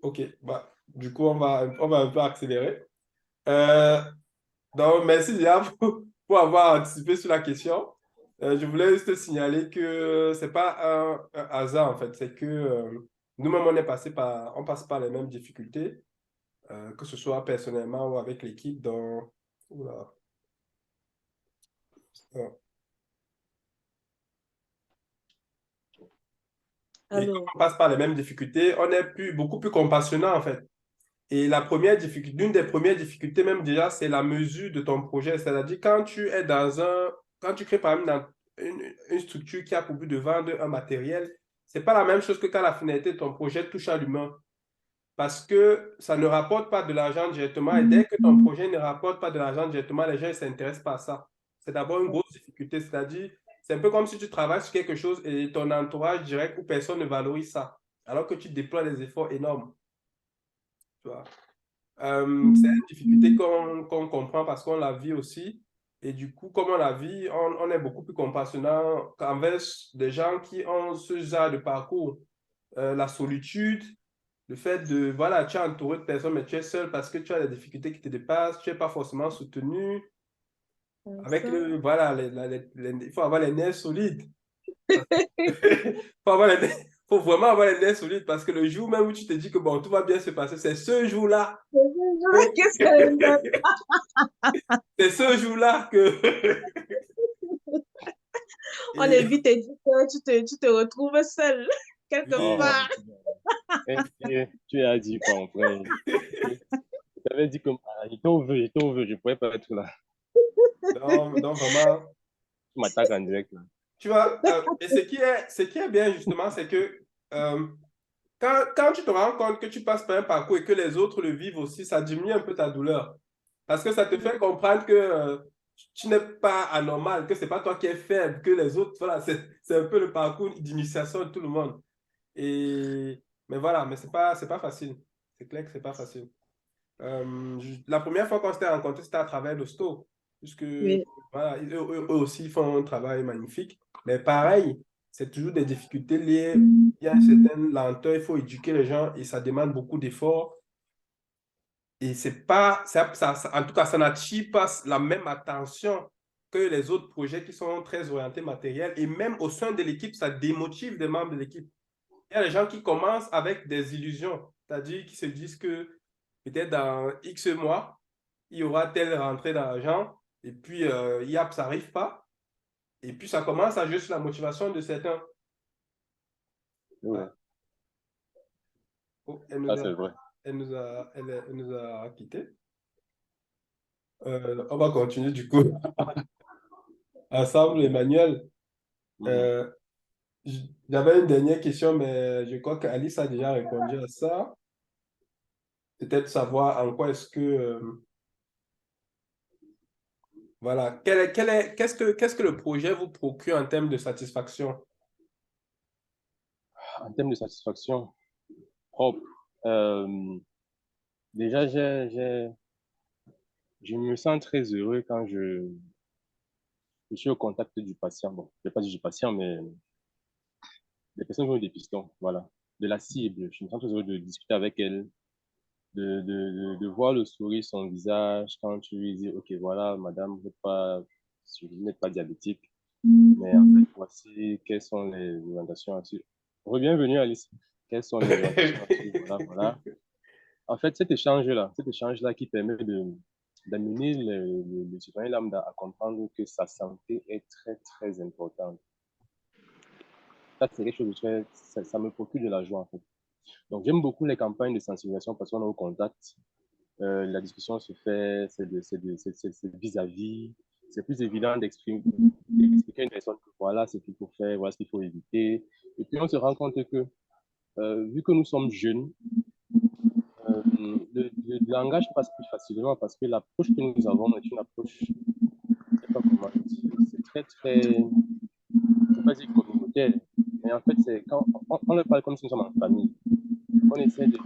ok, bah, du coup, on va un peu accélérer. Euh, donc, merci déjà pour avoir anticipé sur la question. Je voulais juste te signaler que c'est pas un hasard, en fait. C'est que nous-mêmes, on passe par les mêmes difficultés, que ce soit personnellement ou avec l'équipe. Oula. Euh, Et Allô? on passe par les mêmes difficultés, on est beaucoup plus compassionnant, en fait. Et la première difficulté, l'une des premières difficultés même déjà, c'est la mesure de ton projet. C'est-à-dire quand tu crées par exemple dans une structure qui a pour but de vendre un matériel, c'est pas la même chose que quand la finalité de ton projet touche à l'humain. Parce que ça ne rapporte pas de l'argent directement. Et dès que ton projet ne rapporte pas de l'argent directement, les gens ne s'intéressent pas à ça. C'est d'abord une grosse difficulté. C'est-à-dire, c'est un peu comme si tu travailles sur quelque chose et ton entourage direct ou personne ne valorise ça. Alors que tu déploies des efforts énormes. Tu vois. C'est une difficulté qu'on comprend parce qu'on la vit aussi. Et du coup, comme on la vit, on est beaucoup plus compassionnant qu'envers des gens qui ont ce genre de parcours. La solitude, le fait de, voilà, tu es entouré de personnes, mais tu es seul parce que tu as des difficultés qui te dépassent, tu n'es pas forcément soutenu. Comme Avec ça. voilà, il faut avoir les nerfs solides. Faut avoir faut vraiment avoir les nerfs solides parce que le jour même où tu te dis que bon, tout va bien se passer, c'est ce jour-là. Qu'est-ce que C'est ce jour-là que On Et évite et dit que tu te retrouves seul quelque Oh, oui, part. tu as dit quoi, mon frère? Tu avais dit que j'étais au vœu, je ne pouvais pas être là. donc vraiment, Tu m'attaques en direct là. tu vois, et ce qui est bien justement, c'est que euh, quand tu te rends compte que tu passes par un parcours et que les autres le vivent aussi, ça diminue un peu ta douleur. Parce que ça te fait comprendre que tu n'es pas anormal, que c'est pas toi qui es faible, que les autres, voilà, c'est un peu le parcours d'initiation de tout le monde. Mais voilà, mais c'est pas facile. C'est clair que c'est pas facile. La première fois qu'on s'était rencontrés, c'était à travers l'hosto, puisque Oui. voilà, eux aussi font un travail magnifique. Mais pareil, c'est toujours des difficultés liées. Il y a une certaine lenteur, il faut éduquer les gens et ça demande beaucoup d'efforts. Et c'est pas, en tout cas, ça n'attire pas la même attention que les autres projets qui sont très orientés matériel. Et même au sein de l'équipe, ça démotive les membres de l'équipe. Il y a des gens qui commencent avec des illusions, c'est-à-dire qui se disent que peut-être dans X mois, il y aura telle rentrée d'argent, et puis yap, ça n'arrive pas. Et puis ça commence à juste la motivation de certains. Ouais, Ah, oh, ça c'est vrai. elle nous a quittés. On va continuer du coup. Ensemble, Emmanuel. Mhm. Euh, J'avais une dernière question, mais je crois qu'Alice a déjà répondu à ça. Peut-être savoir en quoi est-ce que voilà. Qu'est-ce que le projet vous procure en termes de satisfaction? En termes de satisfaction propre, euh, déjà, je me sens très heureux quand je suis au contact du patient. Bon, je ne vais pas dire du patient, mais des personnes qui ont des pistons, voilà. De la cible. Je me sens très heureux de discuter avec elle, de voir le sourire, son visage, quand tu lui dis, OK, voilà, madame, vous n'êtes pas diabétique, mais en fait, voici quelles sont les orientations à suivre. Bienvenue, Alice. Quelles sont les orientations à suivre? Voilà, voilà. En fait, cet échange-là qui permet d'amener le citoyen lambda à comprendre que sa santé est très, très importante. Ça, c'est quelque chose de très, ça me procure de la joie, en fait. Donc, j'aime beaucoup les campagnes de sensibilisation parce qu'on est au contact. La discussion se fait, c'est vis-à-vis. C'est plus évident d'expliquer à une personne que voilà ce qu'il faut faire, voilà ce qu'il faut éviter. Et puis, on se rend compte que, vu que nous sommes jeunes, le langage passe plus facilement parce que l'approche que nous avons est une approche, je sais pas comment dire, c'est très, très, je ne vais pas dire communautaire, mais en fait, c'est quand on le parle comme si nous sommes en famille. On essaie de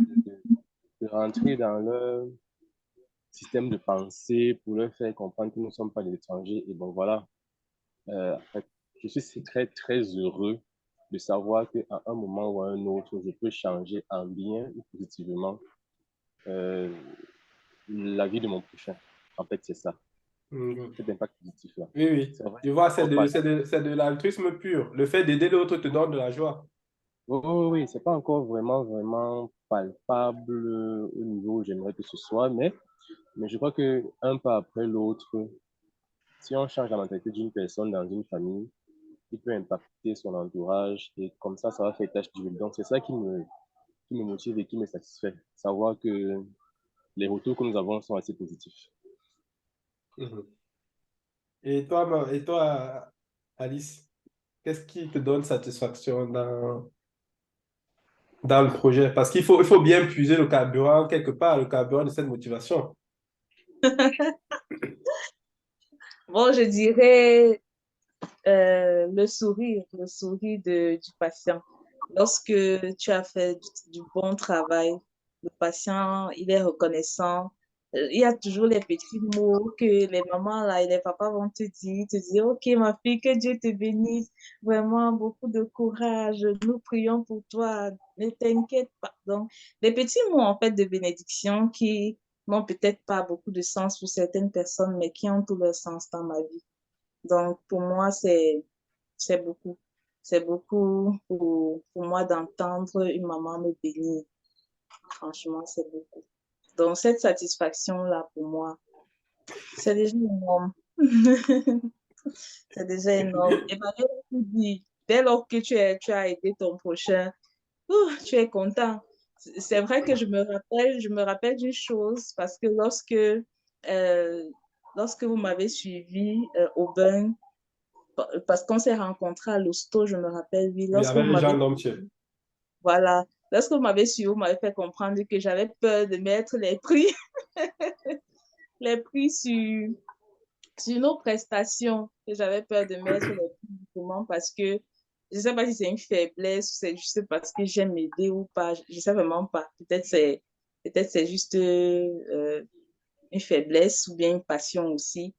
rentrer dans leur système de pensée pour leur faire comprendre que nous ne sommes pas des étrangers. Et bon, voilà. En fait, je suis très, très heureux de savoir qu'à un moment ou à un autre, je peux changer en bien ou positivement euh, la vie de mon prochain. En fait, c'est ça, Mhm. cet impact positif-là. Oui, oui. C'est vrai, Je vois, on parle. c'est de l'altruisme pur. Le fait d'aider l'autre te donne de la joie. Oui, oui, oui, c'est pas encore vraiment, vraiment palpable au niveau où j'aimerais que ce soit, mais je crois que un pas après l'autre, si on change la mentalité d'une personne dans une famille, il peut impacter son entourage et comme ça va faire tâche d'huile. Donc, c'est ça qui me motive et qui me satisfait. Savoir que les retours que nous avons sont assez positifs. Mhm. Et toi, Alice, qu'est-ce qui te donne satisfaction dans le projet? Parce qu'il faut bien puiser le carburant quelque part, le carburant de cette motivation. Bon, je dirais le sourire du patient. Lorsque tu as fait du bon travail, le patient, il est reconnaissant. Il y a toujours les petits mots que les mamans là, et les papas vont te dire, OK, ma fille, que Dieu te bénisse. Vraiment, beaucoup de courage. Nous prions pour toi. Ne t'inquiète pas. Donc, les petits mots, en fait, de bénédiction qui n'ont peut-être pas beaucoup de sens pour certaines personnes, mais qui ont tout leur sens dans ma vie. Donc, pour moi, c'est beaucoup. C'est beaucoup pour moi d'entendre une maman me bénir. Franchement, c'est beaucoup. Donc, cette satisfaction-là, pour moi, c'est déjà énorme. C'est déjà énorme. Emmanuel dit, dès lors que tu as aidé ton prochain, tu es content. C'est vrai que je me rappelle d'une chose parce que lorsque vous m'avez suivi au bain, parce qu'on s'est rencontrés à l'hosto, je me rappelle, oui, Oui, lorsque avec vous les gens m'avez, d'Omtier. voilà, lorsque vous m'avez suivi, vous m'avez fait comprendre que j'avais peur de mettre les prix, les prix sur nos prestations, que j'avais peur de mettre les prix justement parce que je ne sais pas si c'est une faiblesse ou c'est juste parce que j'aime aider ou pas. Je ne sais vraiment pas. Peut-être c'est juste une faiblesse ou bien une passion aussi.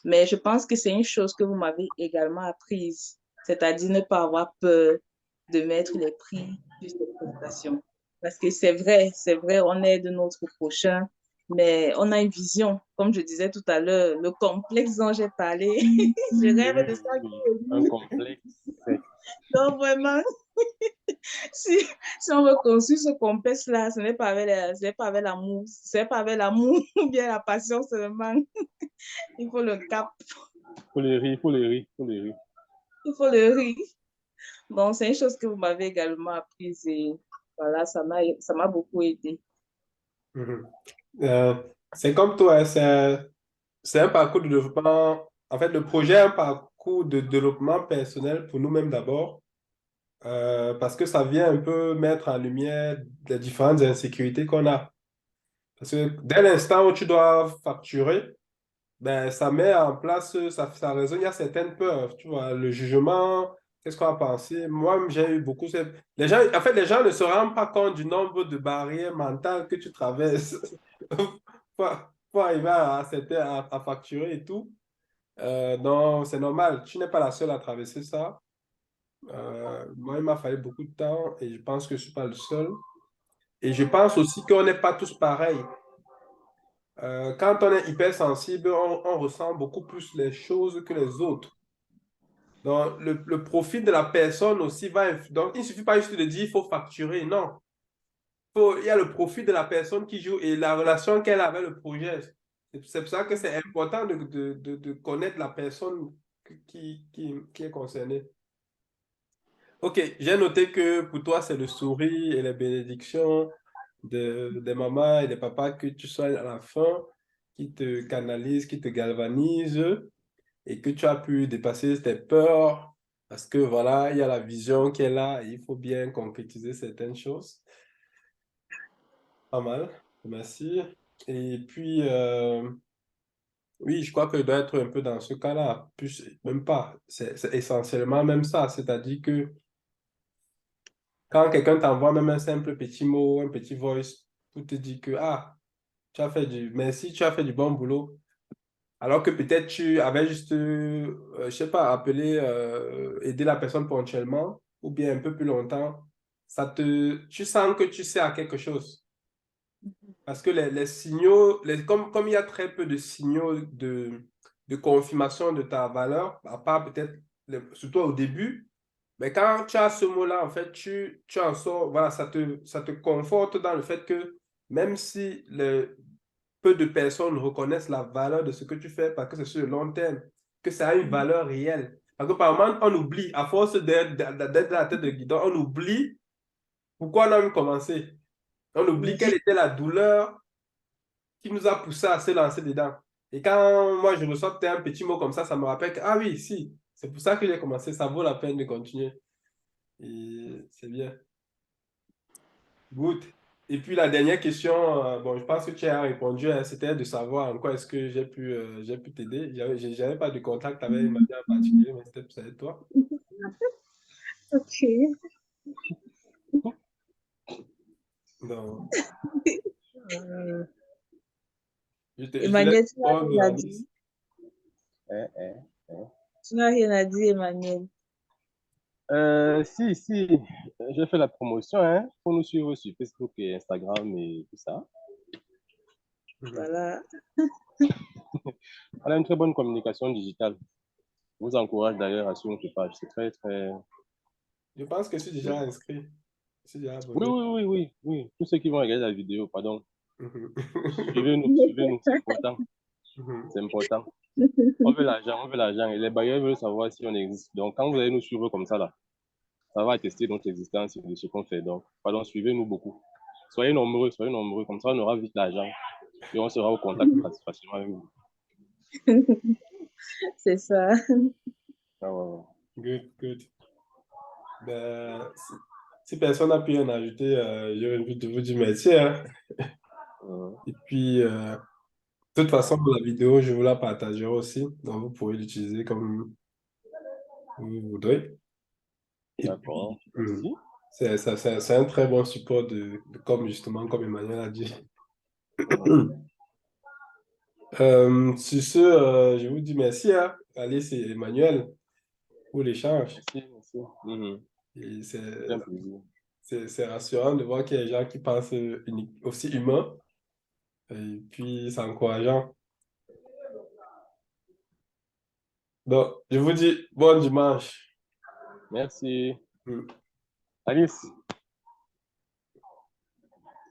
Mais je pense que c'est une chose que vous m'avez également apprise, c'est-à-dire ne pas avoir peur de mettre les prix sur ces prestations. Parce que c'est vrai, on aide notre prochain, mais on a une vision. Comme je disais tout à l'heure, le complexe dont j'ai parlé, je Oui, rêve de oui, ça. oui. Un complexe. Donc vraiment, si, si on veut construire ce complexe-là, ce n'est pas avec l'amour, c'est pas avec l'amour ou bien la passion seulement. Il faut le cap, Faut les rire, faut les rire, faut les rire. il faut le rire. Donc, c'est une chose que vous m'avez également apprise et voilà, ça m'a beaucoup aidé. Mhm. Euh, c'est comme toi, hein, c'est un parcours de développement. En fait, le projet est un parcours de développement personnel pour nous-mêmes d'abord, parce que ça vient un peu mettre en lumière les différentes insécurités qu'on a. Parce que dès l'instant où tu dois facturer, ben, ça met en place, ça résonne, il y a certaines peurs, tu vois, le jugement, qu'est-ce qu'on va penser? Moi, j'ai eu beaucoup. Les gens, en fait, les gens ne se rendent pas compte du nombre de barrières mentales que tu traverses pour, pour arriver à facturer et tout. Donc, c'est normal, tu n'es pas la seule à traverser ça. Moi, il m'a fallu beaucoup de temps et je pense que je ne suis pas le seul. Et je pense aussi qu'on n'est pas tous pareils. Quand on est hypersensible, on ressent beaucoup plus les choses que les autres. Donc, le profit de la personne aussi va... Donc, il ne suffit pas juste de dire il faut facturer. Non. Il y a le profit de la personne qui joue et la relation qu'elle a avec le projet. C'est pour ça que c'est important de connaître la personne qui est concernée. OK, j'ai noté que pour toi, c'est le sourire et les bénédictions des mamans et des papas que tu sois à la fin qui te canalisent, qui te galvanisent et que tu as pu dépasser tes peurs parce que voilà, il y a la vision qui est là et il faut bien concrétiser certaines choses. Pas mal, merci. Et puis, oui, je crois que je dois être un peu dans ce cas-là, plus même pas, c'est essentiellement même ça, c'est-à-dire que quand quelqu'un t'envoie même un simple petit mot, un petit voice pour te dire que, ah, merci, tu as fait du bon boulot. Alors que peut-être tu avais juste, je sais pas, appelé, aider la personne ponctuellement ou bien un peu plus longtemps, tu sens que tu sers à quelque chose. Parce que les signaux, comme il y a très peu de signaux de confirmation de ta valeur, à part peut-être, surtout au début, mais quand tu as ce mot-là, en fait, tu en sors, voilà, ça te conforte dans le fait que même si peu de personnes reconnaissent la valeur de ce que tu fais parce que c'est sur le long terme, que ça a une valeur réelle. Parce que par moment, on oublie, à force d'être dans la tête de guidon, on oublie pourquoi on a même commencé. On oublie quelle était la douleur qui nous a poussé à se lancer dedans. Et quand moi je reçois un petit mot comme ça me rappelle que, ah oui, si, c'est pour ça que j'ai commencé, ça vaut la peine de continuer. Et c'est bien. Good. Et puis la dernière question, bon, je pense que tu as répondu, hein, c'était de savoir en quoi est-ce que j'ai pu t'aider. J'avais pas de contact avec une manière en particulier, mais c'était ça être toi. Ok. Donc, je te laisse Emmanuel, tu n'as répondre, rien à dire. Alice. Hein, hein, hein. Tu n'as rien à dire, Emmanuel. Si, j'ai fait la promotion, hein. Faut nous suivre sur Facebook et Instagram et tout ça. Mhm. Voilà. On a une très bonne communication digitale. Je vous encourage d'ailleurs à suivre notre page. C'est très, très... Je pense que je suis déjà inscrit. Je suis déjà Oui, abonné. oui, oui, oui, oui. Tous ceux qui vont regarder la vidéo, pardon. Mhm. Suivez-nous, c'est important. C'est important. On veut l'argent. Et les bailleurs veulent savoir si on existe. Donc, quand vous allez nous suivre comme ça, là, ça va attester notre existence et de ce qu'on fait. Donc, pardon, suivez-nous beaucoup. Soyez nombreux. Comme ça, on aura vite l'argent. Et on sera au contact facilement avec vous. C'est ça. Ah, ouais. Good, good. Ben, si personne n'a pu rien ajouter, j'aurais envie de vous dire merci, hein. Et puis, de toute façon, la vidéo, je vous la partagerai aussi. Donc, vous pourrez l'utiliser comme vous voudrez. Et D'accord. puis, Merci. c'est un très bon support comme justement, comme Emmanuel a dit. Sur ce, je vous dis merci, hein. Allez, c'est Emmanuel pour l'échange. Merci. Et C'est un plaisir. c'est rassurant de voir qu'il y a des gens qui pensent aussi humains. Et puis, c'est encourageant. Donc, je vous dis bon dimanche. Merci. Mm. Alice.